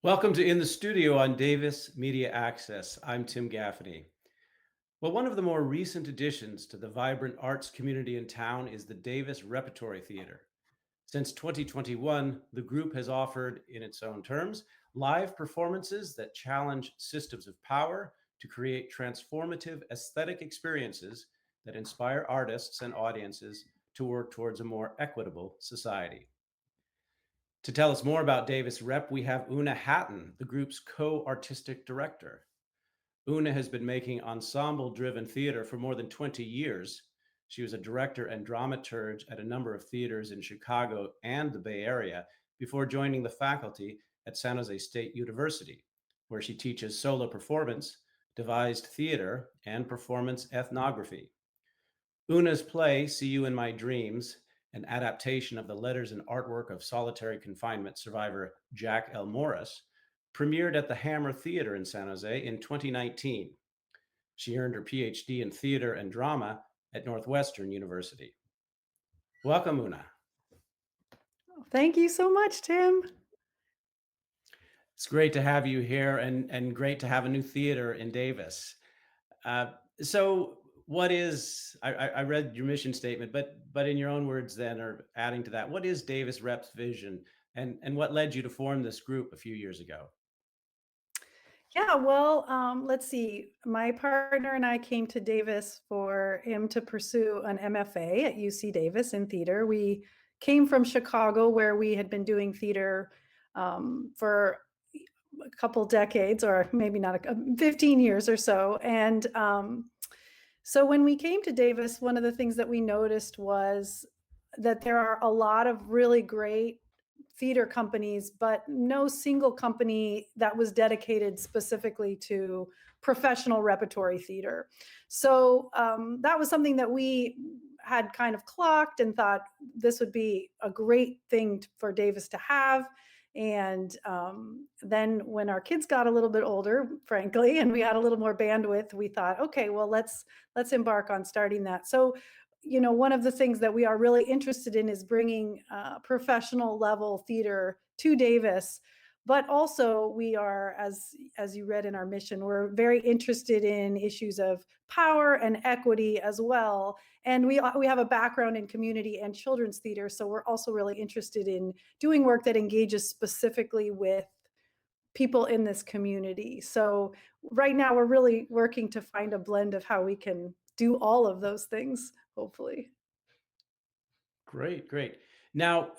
Welcome to In the Studio on Davis Media Access. I'm Tim Gaffaney. Well, one of the more recent additions to the vibrant arts community in town is the Davis Repertory Theatre. Since 2021, the group has offered, in its own terms, live performances that challenge systems of power to create transformative aesthetic experiences that inspire artists and audiences to work towards a more equitable society. To tell us more about Davis Rep, we have Oona Hatton, the group's co-artistic director. Oona has been making ensemble-driven theater for more than 20 years. She was a director and dramaturge at a number of theaters in Chicago and the Bay Area before joining the faculty at San Jose State University, where she teaches solo performance, devised theater, and performance ethnography. Una's play, See You in My Dreams, an adaptation of the letters and artwork of solitary confinement survivor Jack L. Morris, premiered at the Hammer Theater in San Jose in 2019. She earned her PhD in theater and drama at Northwestern University. Welcome, Una. Thank you so much, Tim. It's great to have you here and great to have a new theater in Davis. So what is I read your mission statement, but in your own words then, or adding to that, what is Davis Rep's vision and what led you to form this group a few years ago? Yeah, well, let's see. My partner and I came to Davis for him to pursue an MFA at UC Davis in theater. We came from Chicago, where we had been doing theater for a couple decades, or maybe not 15 years or so. And so when we came to Davis, one of the things that we noticed was that there are a lot of really great theater companies, but no single company that was dedicated specifically to professional repertory theater. So that was something that we had kind of clocked and thought this would be a great thing for Davis to have. And then when our kids got a little bit older, frankly, and we had a little more bandwidth, we thought, okay, well, let's embark on starting that. So one of the things that we are really interested in is bringing professional level theater to Davis, but also we are, as you read in our mission, we're very interested in issues of power and equity as well. And we have a background in community and children's theater, so we're also really interested in doing work that engages specifically with people in this community. So right now we're really working to find a blend of how we can do all of those things, hopefully. Great, great. Now,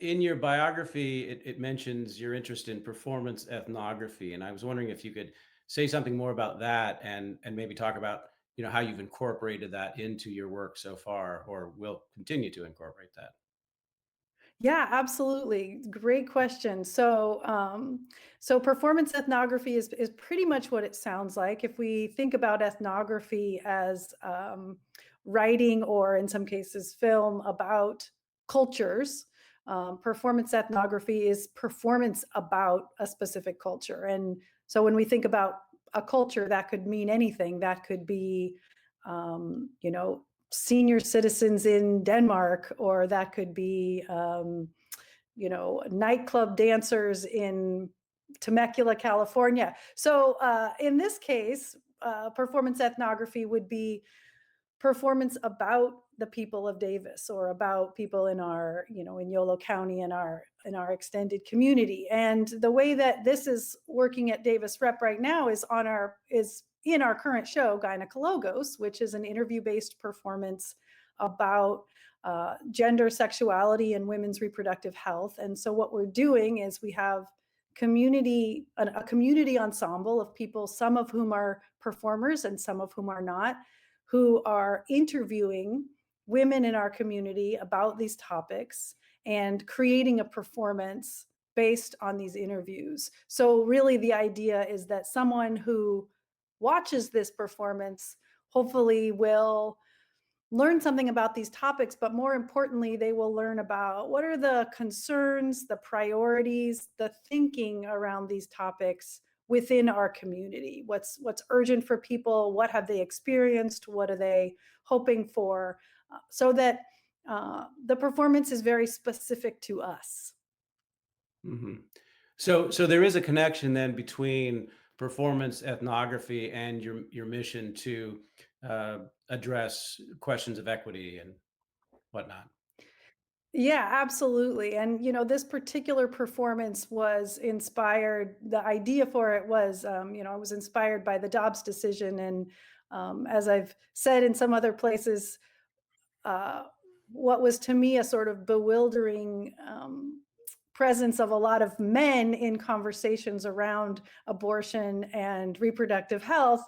in your biography, it mentions your interest in performance ethnography, and I was wondering if you could say something more about that and maybe talk about how you've incorporated that into your work so far, or will continue to incorporate that. Yeah, absolutely. Great question. So performance ethnography is pretty much what it sounds like. If we think about ethnography as writing, or in some cases film about cultures, performance ethnography is performance about a specific culture. And so when we think about a culture, that could mean anything. That could be, senior citizens in Denmark, or that could be, nightclub dancers in Temecula, California. So in this case, performance ethnography would be performance about the people of Davis, or about people in our, in Yolo County, in our extended community. And the way that this is working at Davis Rep right now is in our current show, Gynecologos, which is an interview-based performance about gender, sexuality, and women's reproductive health. And so what we're doing is we have a community ensemble of people, some of whom are performers and some of whom are not, who are interviewing women in our community about these topics and creating a performance based on these interviews. So really the idea is that someone who watches this performance hopefully will learn something about these topics, but more importantly, they will learn about what are the concerns, the priorities, the thinking around these topics within our community. What's urgent for people? What have they experienced? What are they hoping for? So that the performance is very specific to us. hmm So there is a connection then between performance ethnography and your mission to address questions of equity and whatnot. Yeah, absolutely. And this particular performance was inspired. The idea for it was, I was inspired by the Dobbs decision, and as I've said in some other places, uh, what was to me a sort of bewildering presence of a lot of men in conversations around abortion and reproductive health,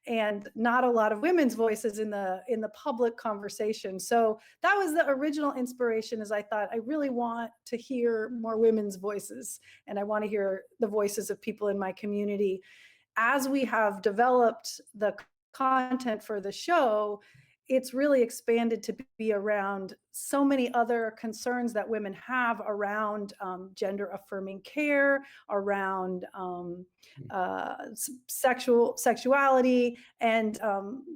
and not a lot of women's voices in the public conversation. So that was the original inspiration. Is I thought I really want to hear more women's voices, and I want to hear the voices of people in my community. As we have developed the content for the show, it's really expanded to be around so many other concerns that women have around gender affirming care, around sexuality, and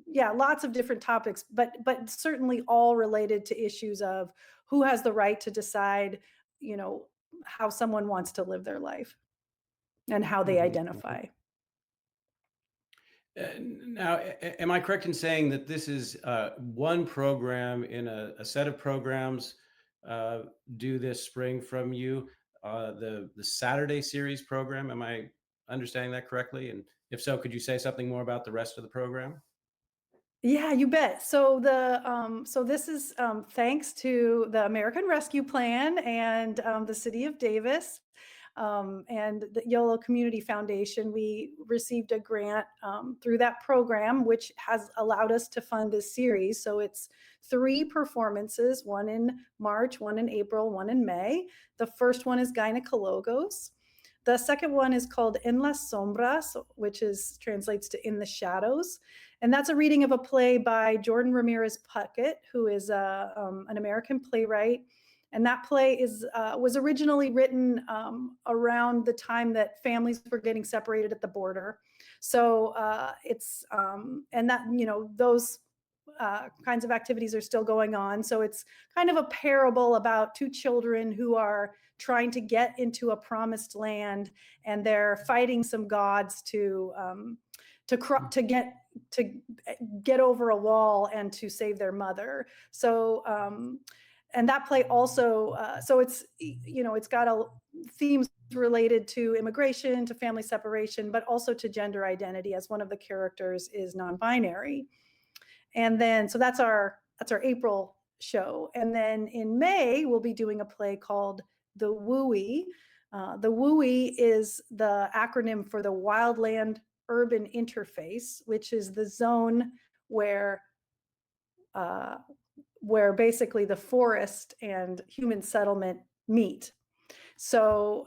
yeah, lots of different topics, but certainly all related to issues of who has the right to decide, you know, how someone wants to live their life and how they Mhm, mhm. identify. Now, am I correct in saying that this is one program in a set of programs uh, due this spring from you, the Saturday series program? Am I understanding that correctly? And if so, could you say something more about the rest of the program? Yeah, you bet. So this is thanks to the American Rescue Plan and the City of Davis, and the YOLO Community Foundation. We received a grant through that program, which has allowed us to fund this series. So it's three performances: one in March, one in April, one in May. The first one is Gynecologos. The second one is called En las Sombras, which is translates to In the Shadows, and that's a reading of a play by Jordan Ramirez Puckett, who is an American playwright. And that play was originally written around the time that families were getting separated at the border. So it's and that those kinds of activities are still going on. So it's kind of a parable about two children who are trying to get into a promised land, and they're fighting some gods to get over a wall and to save their mother. So and that play also so it's got a themes related to immigration, to family separation, but also to gender identity, as one of the characters is non-binary. And then so that's our April show. And then in May we'll be doing a play called The Wooey. The Wooey is the acronym for the Wildland Urban Interface, which is the zone where uh, where basically the forest and human settlement meet. So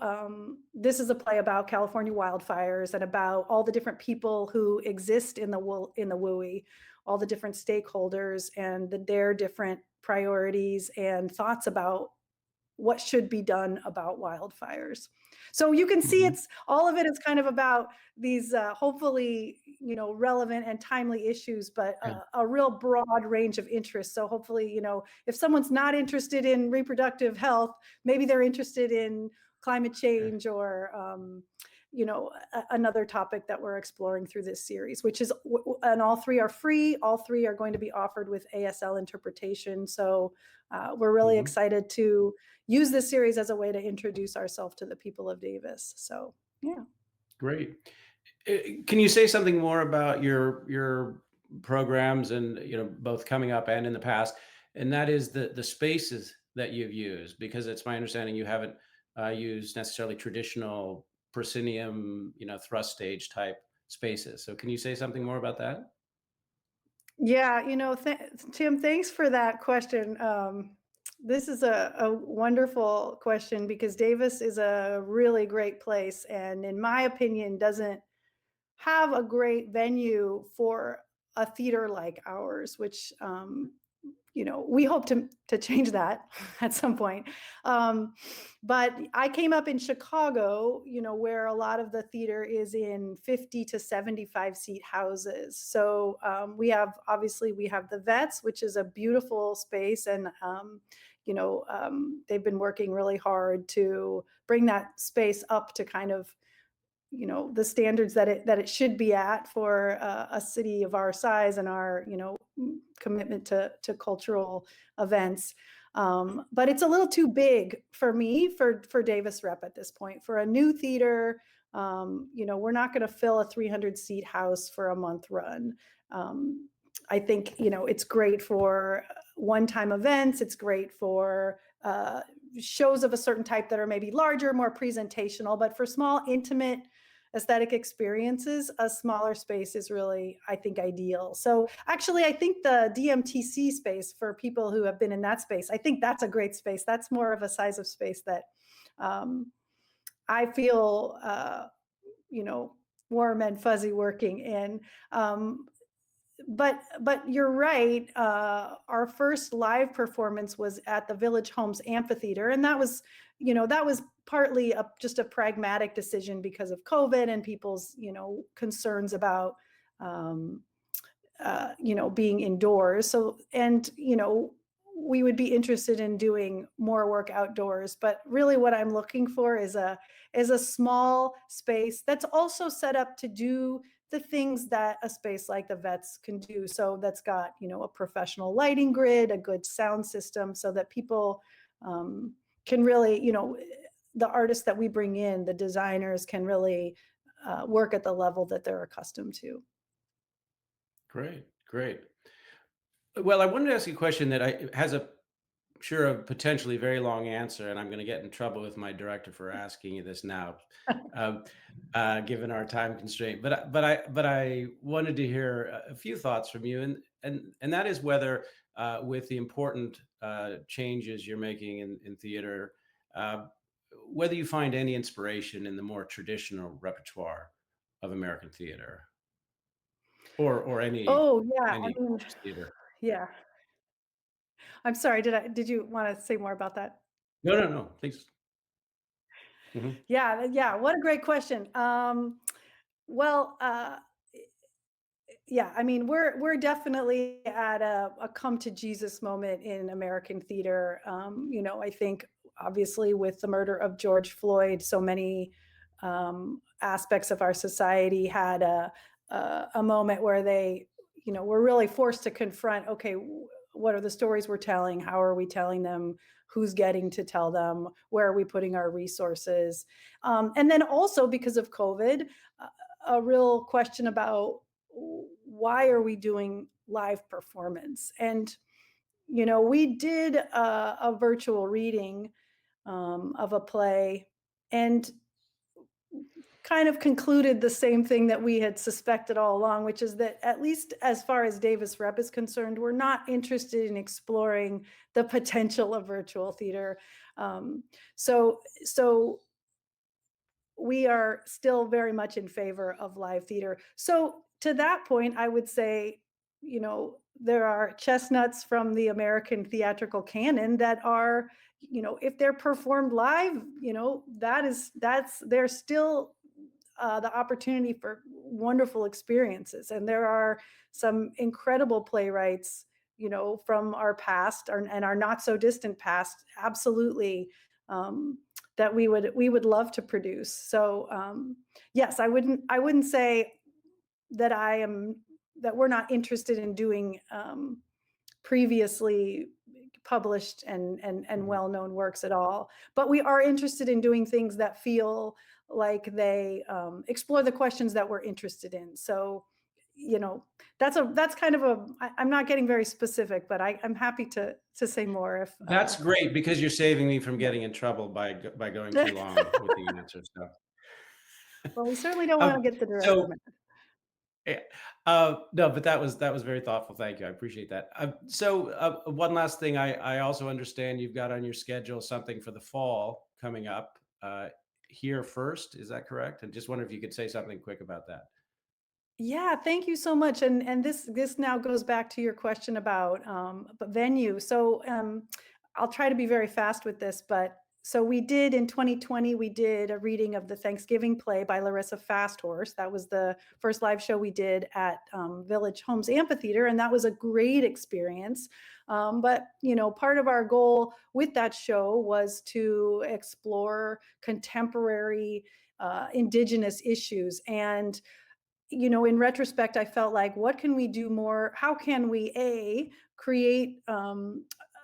this is a play about California wildfires and about all the different people who exist in the WUI, all the different stakeholders and their different priorities and thoughts about what should be done about wildfires. So you can see Mhm. it's all of it is kind of about these hopefully relevant and timely issues, but Yeah. a real broad range of interests. So hopefully if someone's not interested in reproductive health, maybe they're interested in climate Okay. change or another topic that we're exploring through this series, which is and all three are free. All three are going to be offered with ASL interpretation. So we're really Mhm. excited to use this series as a way to introduce ourselves to the people of Davis. So, yeah. Great. Can you say something more about your programs and both coming up and in the past? And that is the spaces that you've used, because it's my understanding you haven't used necessarily traditional proscenium, thrust stage type spaces. So can you say something more about that? Yeah, Tim, thanks for that question. This is a wonderful question because Davis is a really great place, and in my opinion, doesn't have a great venue for a theater like ours, which we hope to change that at some point. Um, but I came up in Chicago, where a lot of the theater is in 50 to 75 seat houses. So we have the Vets, which is a beautiful space, and they've been working really hard to bring that space up to kind of the standards that it should be at for a city of our size and our commitment to cultural events. But it's a little too big for me for Davis Rep at this point. For a new theater, we're not going to fill a 300 seat house for a month run. um, I think it's great for one-time events. It's great for shows of a certain type that are maybe larger, more presentational. But for small, intimate aesthetic experiences, a smaller space is really, I think, ideal. So actually, I think the DMTC space, for people who have been in that space, I think that's a great space. That's more of a size of space that um, I feel, you know, warm and fuzzy working in. Um, but you're right. Our first live performance was at the Village Homes Amphitheater, and that was partly just a pragmatic decision because of COVID and people's concerns about um, being indoors. So, and we would be interested in doing more work outdoors. But really, what I'm looking for is a small space that's also set up to do the things that a space like the Vets can do. So that's got a professional lighting grid, a good sound system, so that people can really the artists that we bring in, the designers, can really work at the level that they're accustomed to. Great, great. Well, I wanted to ask you a question that has a potentially very long answer, and I'm going to get in trouble with my director for asking you this now, um, given our time constraint. But I wanted to hear a few thoughts from you, and that is whether, with the important changes you're making in theater, uh, whether you find any inspiration in the more traditional repertoire of American theater, or Oh yeah, I any mean, culture's theater. yeah. I'm sorry, did you wanna say more about that? No, no, no. Please. Mhm. Yeah, yeah, what a great question. Well, yeah, I mean, we're definitely at a come to Jesus moment in American theater. I think obviously with the murder of George Floyd, so many aspects of our society had a moment where they, were really forced to confront. Okay, what are the stories we're telling? How are we telling them? Who's getting to tell them? Where are we putting our resources? And then also because of COVID, a real question about why are we doing live performance? And we did a virtual reading of a play, and kind of concluded the same thing that we had suspected all along, which is that, at least as far as Davis Rep is concerned, we're not interested in exploring the potential of virtual theater. So we are still very much in favor of live theater. So to that point, I would say, there are chestnuts from the American theatrical canon that are, if they're performed live, there's still the opportunity for wonderful experiences. And there are some incredible playwrights, from our past, and our not so distant past, absolutely, um, that we would love to produce. So yes, I wouldn't say that I am that we're not interested in doing previously published and Mhm. well-known works at all. But we are interested in doing things that feel like they explore the questions that we're interested in. So, you know, that's kind of I'm not getting very specific, but I'm happy to say more if That's great because you're saving me from yeah. getting in trouble by going too long with the answer, so. Well, we certainly don't want Um, to get the director so mad. yeah, no, but that was very thoughtful, thank you, I appreciate that. One last thing, I also understand you've got on your schedule something for the fall coming up, here first, is that correct? And just wonder if you could say something quick about that. Yeah, thank you so much. And this now goes back to your question about venue. So I'll try to be very fast with this, but So we did in 2020, we did a reading of the Thanksgiving play by Larissa Fasthorse. That was the first live show we did at Village Homes Amphitheater, and that was a great experience. But part of our goal with that show was to explore contemporary Indigenous issues. And in retrospect, I felt like, what can we do more? How can we create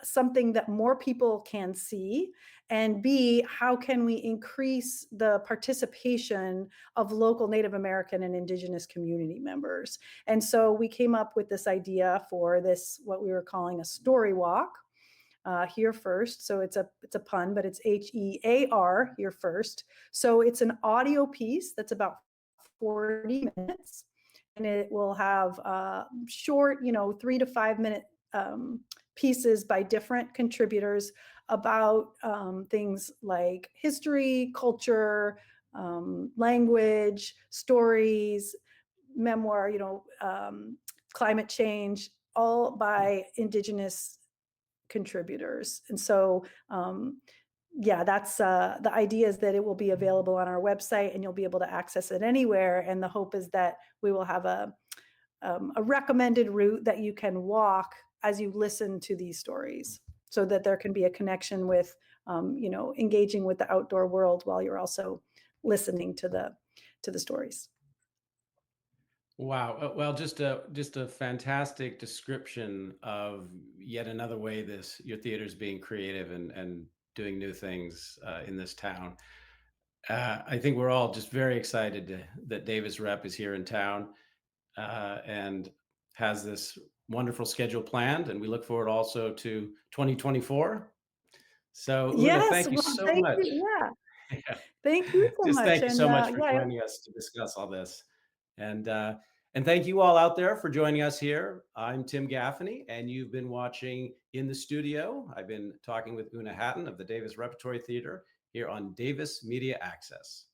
something that more people can see, and B, how can we increase the participation of local Native American and Indigenous community members? And so we came up with this idea for this, what we were calling a story walk. Here first. So it's a pun, but it's HEAR, here first. So it's an audio piece that's about 40 minutes, and it will have short, 3 to 5 minute pieces by different contributors about things like history, culture, language, stories, memoir, climate change, all by Indigenous contributors. And so, yeah, that's the idea, is that it will be available on our website and you'll be able to access it anywhere. And the hope is that we will have a recommended route that you can walk as you listen to these stories, so that there can be a connection with, engaging with the outdoor world while you're also listening to the stories. Wow. Well, just a fantastic description of yet another way this your theater is being creative and doing new things in this town. I think we're all just very excited that Davis Rep is here in town and has this wonderful schedule planned, and we look forward also to 2024. So, Una, Yes, thank you well, so thank much. you. Yeah, thank you so Just much. thank you And so much for yeah, joining us to discuss all this. And thank you all out there for joining us here. I'm Tim Gaffney, and you've been watching In the Studio. I've been talking with Oona Hatton of the Davis Repertory Theatre here on Davis Media Access.